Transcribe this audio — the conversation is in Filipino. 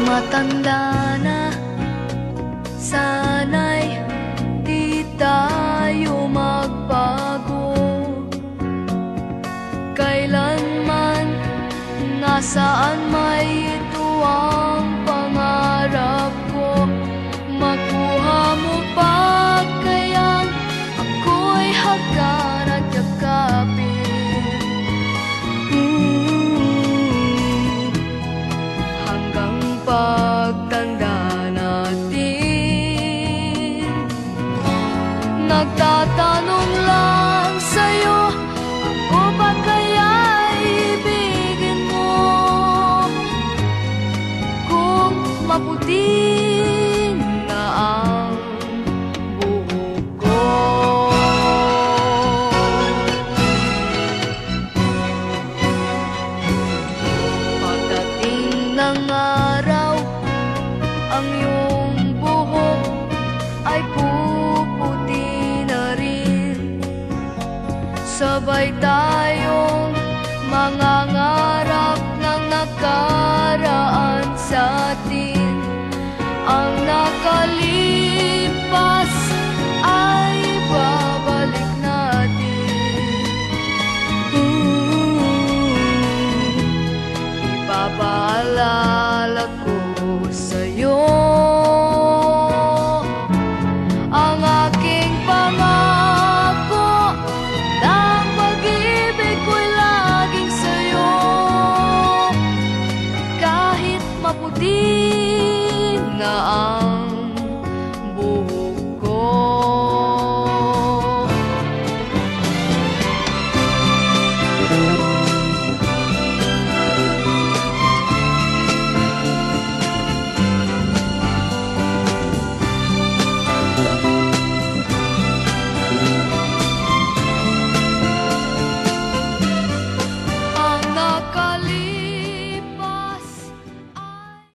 matanda na, sana'y di tayo magbago. Kailanman, nasaan may ito ang pangarap ko. Makuha mo pa kayang ako'y hagkan at yakapin. Hanggang pagtanda natin, nagtatanong lang sa'yo, ako ba kaya'y ibigin mo? Kung maputi na ang buhok ko. Pagdating ng araw, ang iyong buhok ay puputi na rin. Sabay tayo